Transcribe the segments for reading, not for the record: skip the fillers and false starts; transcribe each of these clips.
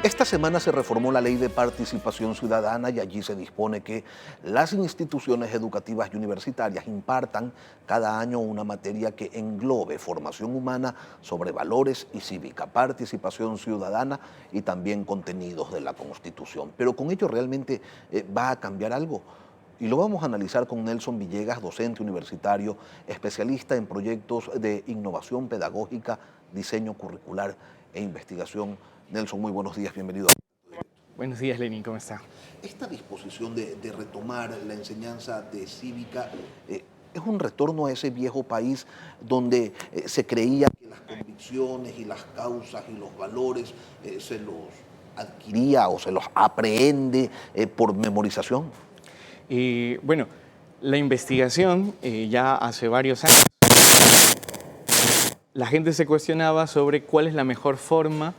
Esta semana se reformó la Ley de Participación Ciudadana y allí se dispone que las instituciones educativas y universitarias impartan cada año una materia que englobe formación humana sobre valores y cívica, participación ciudadana y también contenidos de la Constitución. Pero con ello realmente va a cambiar algo. Y lo vamos a analizar con Nelson Villegas, docente universitario, especialista en proyectos de innovación pedagógica, diseño curricular e investigación. Nelson, muy buenos días, bienvenido. Buenos días, Lenin, ¿cómo está? Esta disposición de retomar la enseñanza de cívica es un retorno a ese viejo país donde se creía que las convicciones y las causas y los valores se los adquiría o se los aprehende por memorización. Bueno, la investigación ya hace varios años, la gente se cuestionaba sobre cuál es la mejor forma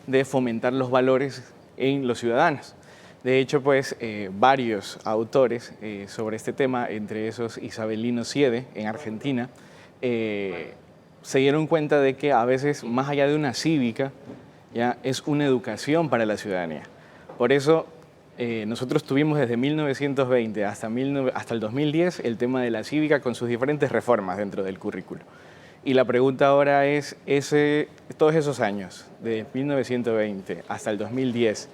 de fomentar los valores en los ciudadanos. De hecho, pues, varios autores sobre este tema, entre esos Isabelino Siede, en Argentina, se dieron cuenta de que a veces, más allá de una cívica, ya es una educación para la ciudadanía. Por eso, nosotros tuvimos desde 1920 hasta el 2010 el tema de la cívica con sus diferentes reformas dentro del currículo. Y la pregunta ahora es, todos esos años, de 1920 hasta el 2010,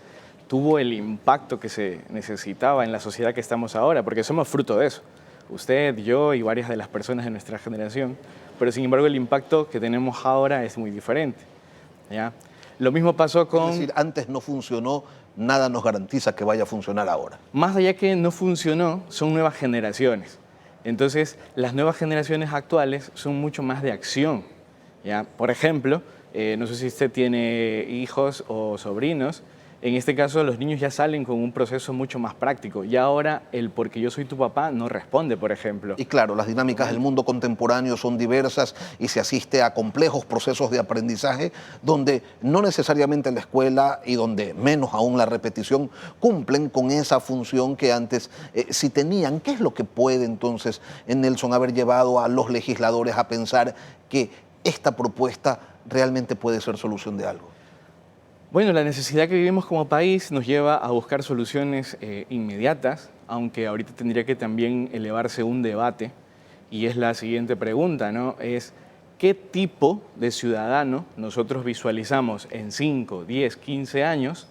¿tuvo el impacto que se necesitaba en la sociedad que estamos ahora? Porque somos fruto de eso. Usted, yo y varias de las personas de nuestra generación. Pero sin embargo el impacto que tenemos ahora es muy diferente, ¿ya? Lo mismo pasó con... Es decir, antes no funcionó, nada nos garantiza que vaya a funcionar ahora. Más allá que no funcionó, son nuevas generaciones. Entonces, las nuevas generaciones actuales son mucho más de acción, ¿ya? Por ejemplo, no sé si usted tiene hijos o sobrinos, en este caso los niños ya salen con un proceso mucho más práctico. Y ahora el porque yo soy tu papá no responde, por ejemplo. Y claro, las dinámicas del mundo contemporáneo son diversas y se asiste a complejos procesos de aprendizaje donde no necesariamente la escuela y donde menos aún la repetición cumplen con esa función que antes sí tenían. ¿Qué es lo que puede entonces, Nelson, haber llevado a los legisladores a pensar que esta propuesta realmente puede ser solución de algo? Bueno, la necesidad que vivimos como país nos lleva a buscar soluciones inmediatas, aunque ahorita tendría que también elevarse un debate, y es la siguiente pregunta, ¿no? Es, ¿qué tipo de ciudadano nosotros visualizamos en 5, 10, 15 años?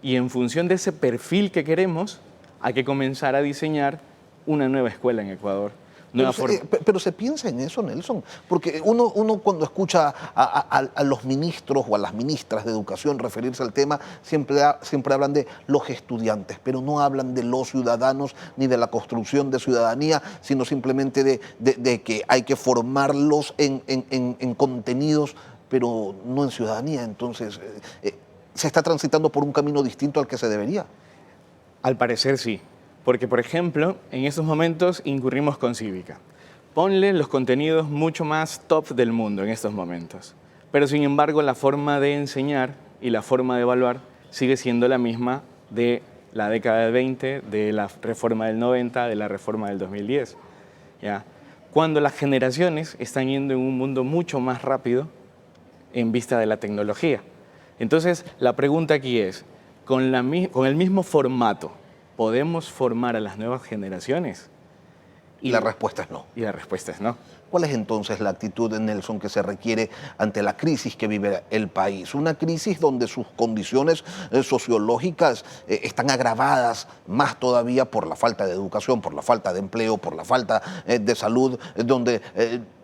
Y en función de ese perfil que queremos, hay que comenzar a diseñar una nueva escuela en Ecuador. Pero se piensa en eso, Nelson, porque uno cuando escucha a los ministros o a las ministras de educación referirse al tema, siempre hablan de los estudiantes, pero no hablan de los ciudadanos ni de la construcción de ciudadanía, sino simplemente de que hay que formarlos en contenidos, pero no en ciudadanía. Entonces, se está transitando por un camino distinto al que se debería. Al parecer sí. Porque, por ejemplo, en estos momentos incurrimos con cívica. Ponle los contenidos mucho más top del mundo en estos momentos. Pero, sin embargo, la forma de enseñar y la forma de evaluar sigue siendo la misma de la década del 20, de la reforma del 90, de la reforma del 2010. ¿Ya? Cuando las generaciones están yendo en un mundo mucho más rápido en vista de la tecnología. Entonces, la pregunta aquí es, con el mismo formato, ¿podemos formar a las nuevas generaciones? Y la respuesta es no. Y la respuesta es no. ¿Cuál es entonces la actitud de Nelson que se requiere ante la crisis que vive el país? Una crisis donde sus condiciones sociológicas están agravadas más todavía por la falta de educación, por la falta de empleo, por la falta de salud, donde...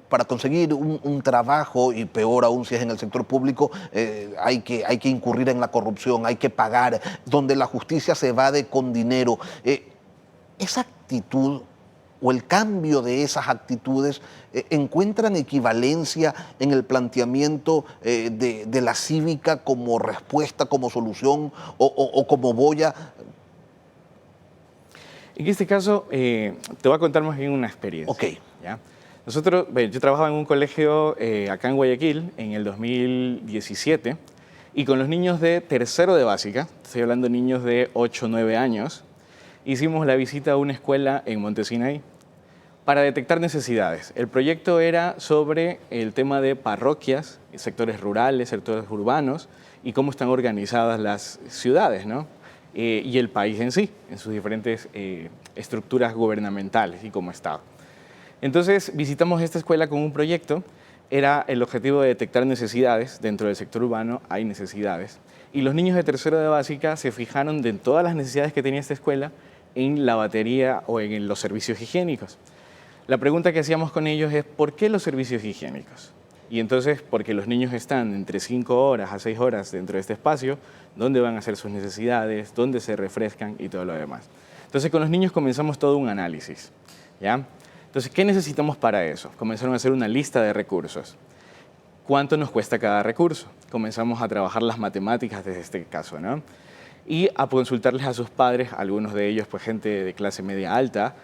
para conseguir un trabajo, y peor aún si es en el sector público, hay que incurrir en la corrupción, hay que pagar, donde la justicia se evade con dinero. Esa actitud o el cambio de esas actitudes encuentran equivalencia en el planteamiento de la cívica como respuesta, como solución o como boya. En este caso, te voy a contar más bien una experiencia. Ok. ¿Ya? Yo trabajaba en un colegio acá en Guayaquil en el 2017 y con los niños de tercero de básica, estoy hablando de niños de 8 o 9 años, hicimos la visita a una escuela en Montesinaí para detectar necesidades. El proyecto era sobre el tema de parroquias, sectores rurales, sectores urbanos, y cómo están organizadas las ciudades, ¿no? Y el país en sí, en sus diferentes estructuras gubernamentales y como Estado. Entonces visitamos esta escuela con un proyecto. Era el objetivo de detectar necesidades. Dentro del sector urbano hay necesidades. Y los niños de tercero de básica se fijaron de todas las necesidades que tenía esta escuela en la batería o en los servicios higiénicos. La pregunta que hacíamos con ellos es ¿por qué los servicios higiénicos? Y entonces, porque los niños están entre 5 horas a 6 horas dentro de este espacio, donde van a hacer sus necesidades, donde se refrescan y todo lo demás. Entonces, con los niños comenzamos todo un análisis, ¿ya? Entonces, ¿qué necesitamos para eso? Comenzaron a hacer una lista de recursos. ¿Cuánto nos cuesta cada recurso? Comenzamos a trabajar las matemáticas desde este caso, ¿no? Y a consultarles a sus padres, algunos de ellos, pues gente de clase media alta,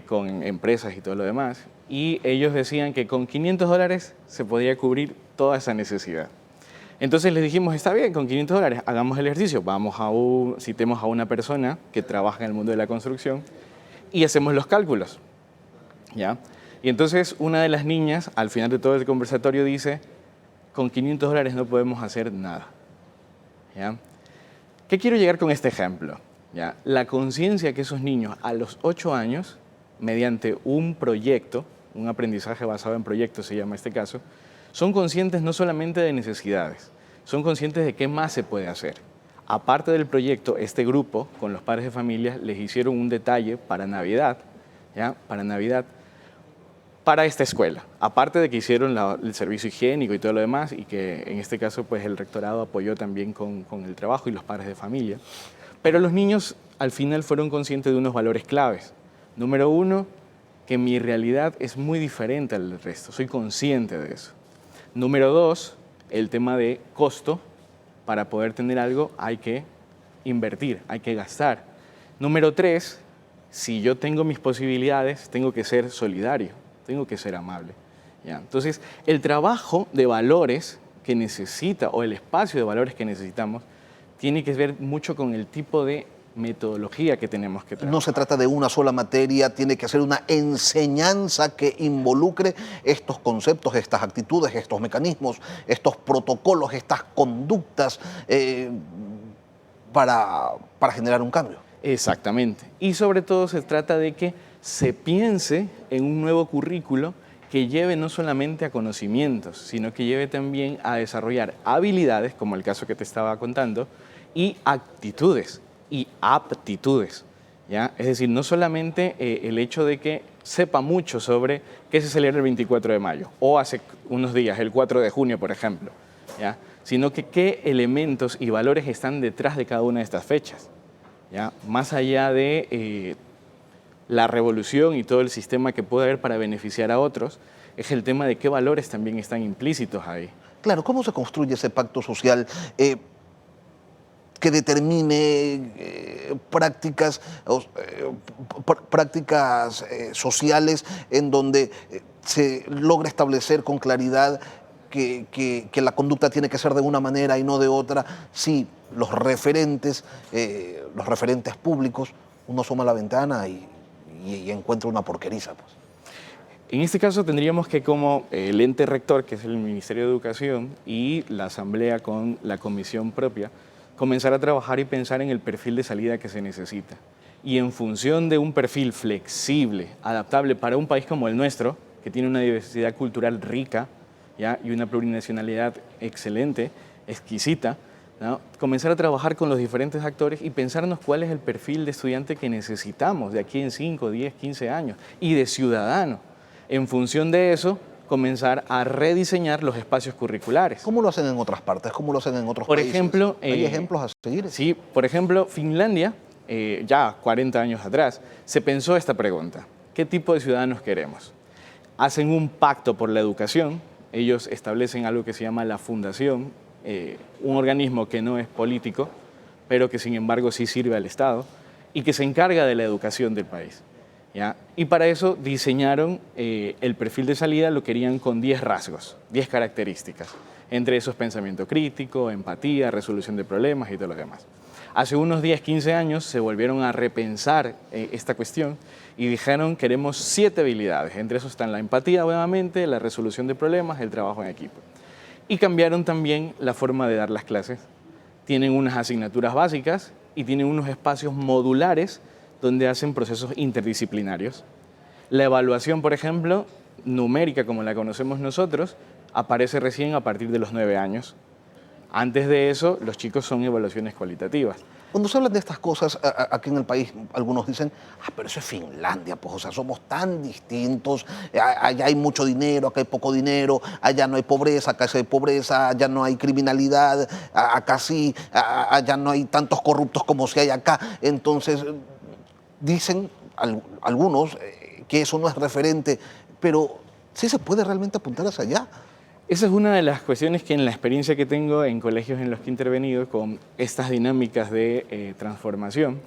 con empresas y todo lo demás. Y ellos decían que con $500 se podía cubrir toda esa necesidad. Entonces les dijimos, está bien, con $500 hagamos el ejercicio, citemos a una persona que trabaja en el mundo de la construcción y hacemos los cálculos, ¿ya? Y entonces una de las niñas, al final de todo el conversatorio, dice, con $500 no podemos hacer nada, ¿ya? ¿Qué quiero llegar con este ejemplo? ¿Ya? La conciencia que esos niños a los 8 años, mediante un proyecto, un aprendizaje basado en proyectos se llama este caso, son conscientes no solamente de necesidades, son conscientes de qué más se puede hacer. Aparte del proyecto, este grupo, con los padres de familia, les hicieron un detalle para Navidad, ¿ya? Para Navidad, para esta escuela. Aparte de que hicieron el servicio higiénico y todo lo demás, y que en este caso pues el rectorado apoyó también con el trabajo y los padres de familia. Pero los niños al final fueron conscientes de unos valores claves. Número 1, que mi realidad es muy diferente al resto, soy consciente de eso. Número 2, el tema de costo. Para poder tener algo hay que invertir, hay que gastar. Número 3, si yo tengo mis posibilidades, tengo que ser solidario, tengo que ser amable, ¿ya? Entonces, el trabajo de valores que necesita, o el espacio de valores que necesitamos, tiene que ver mucho con el tipo de metodología que tenemos que trabajar. No se trata de una sola materia, tiene que ser una enseñanza que involucre estos conceptos, estas actitudes, estos mecanismos, estos protocolos, estas conductas para generar un cambio. Exactamente. Y sobre todo se trata de que se piense en un nuevo currículo que lleve no solamente a conocimientos, sino que lleve también a desarrollar habilidades, como el caso que te estaba contando, y actitudes y aptitudes, ¿ya? Es decir, no solamente el hecho de que sepa mucho sobre qué se celebra el 24 de mayo, o hace unos días, el 4 de junio, por ejemplo, ¿ya? Sino que qué elementos y valores están detrás de cada una de estas fechas, ¿ya? Más allá de la revolución y todo el sistema que puede haber para beneficiar a otros, es el tema de qué valores también están implícitos ahí. Claro, ¿cómo se construye ese pacto social que determine prácticas sociales en donde se logra establecer con claridad que la conducta tiene que ser de una manera y no de otra? Si los referentes públicos, uno asoma la ventana y encuentra una porqueriza, pues. En este caso tendríamos que, como el ente rector, que es el Ministerio de Educación, y la Asamblea con la comisión propia, comenzar a trabajar y pensar en el perfil de salida que se necesita. Y en función de un perfil flexible, adaptable para un país como el nuestro, que tiene una diversidad cultural rica, ¿ya? Y una plurinacionalidad excelente, exquisita, ¿no? Comenzar a trabajar con los diferentes actores y pensarnos cuál es el perfil de estudiante que necesitamos de aquí en 5, 10, 15 años y de ciudadano. En función de eso, comenzar a rediseñar los espacios curriculares. ¿Cómo lo hacen en otras partes? ¿Cómo lo hacen en otros países? Por ejemplo, ¿hay ejemplos a seguir? Sí, por ejemplo, Finlandia, ya 40 años atrás, se pensó esta pregunta: ¿qué tipo de ciudadanos queremos? Hacen un pacto por la educación, ellos establecen algo que se llama la fundación, un organismo que no es político, pero que sin embargo sí sirve al Estado y que se encarga de la educación del país, ¿ya? Y para eso diseñaron el perfil de salida, lo querían con 10 rasgos, 10 características, entre esos pensamiento crítico, empatía, resolución de problemas y todo lo demás. Hace unos 10, 15 años se volvieron a repensar esta cuestión y dijeron queremos 7 habilidades, entre esos están la empatía, obviamente, la resolución de problemas, el trabajo en equipo. Y cambiaron también la forma de dar las clases. Tienen unas asignaturas básicas y tienen unos espacios modulares donde hacen procesos interdisciplinarios. La evaluación, por ejemplo, numérica como la conocemos nosotros, aparece recién a partir de los 9 años. Antes de eso, los chicos son evaluaciones cualitativas. Cuando se hablan de estas cosas aquí en el país, algunos dicen, pero eso es Finlandia, pues, o sea, somos tan distintos, allá hay mucho dinero, acá hay poco dinero, allá no hay pobreza, acá sí hay pobreza, allá no hay criminalidad, acá sí, allá no hay tantos corruptos como si hay acá. Entonces, dicen algunos que eso no es referente, pero ¿sí se puede realmente apuntar hacia allá? Esa es una de las cuestiones que en la experiencia que tengo en colegios en los que he intervenido con estas dinámicas de transformación,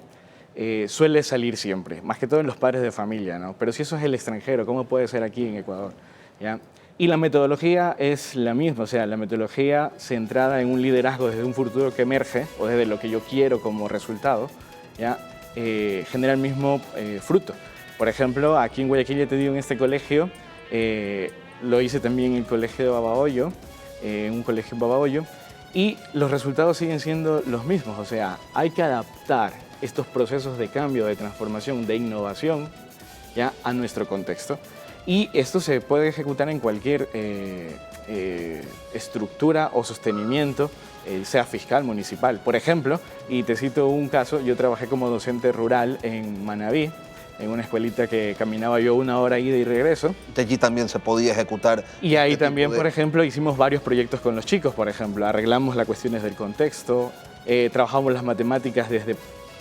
suele salir siempre, más que todo en los padres de familia, ¿no? Pero si eso es el extranjero, ¿cómo puede ser aquí en Ecuador? ¿Ya? Y la metodología es la misma, o sea, la metodología centrada en un liderazgo desde un futuro que emerge o desde lo que yo quiero como resultado, ¿ya? Genera el mismo fruto. Por ejemplo, aquí en Guayaquil, ya te digo, en este colegio, lo hice también en el colegio de Babahoyo, un colegio en Babahoyo, y los resultados siguen siendo los mismos. O sea, hay que adaptar estos procesos de cambio, de transformación, de innovación, ya a nuestro contexto. Y esto se puede ejecutar en cualquier estructura o sostenimiento, sea fiscal, municipal. Por ejemplo, y te cito un caso, yo trabajé como docente rural en Manabí, en una escuelita que caminaba yo 1 hora ida y regreso. De allí también se podía ejecutar. Y ahí también, por ejemplo, hicimos varios proyectos con los chicos, por ejemplo. Arreglamos las cuestiones del contexto, trabajamos las matemáticas desde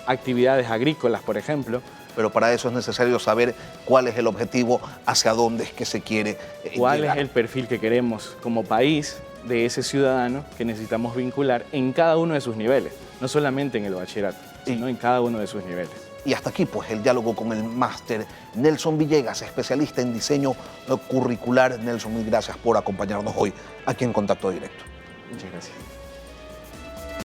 actividades agrícolas, por ejemplo. Pero para eso es necesario saber cuál es el objetivo, hacia dónde es que se quiere ¿Cuál llegar. es el perfil que queremos como país de ese ciudadano que necesitamos vincular en cada uno de sus niveles? No solamente en el bachillerato, sino en cada uno de sus niveles. Y hasta aquí, pues, el diálogo con el máster Nelson Villegas, especialista en diseño curricular. Nelson, mil gracias por acompañarnos hoy aquí en Contacto Directo. Muchas gracias.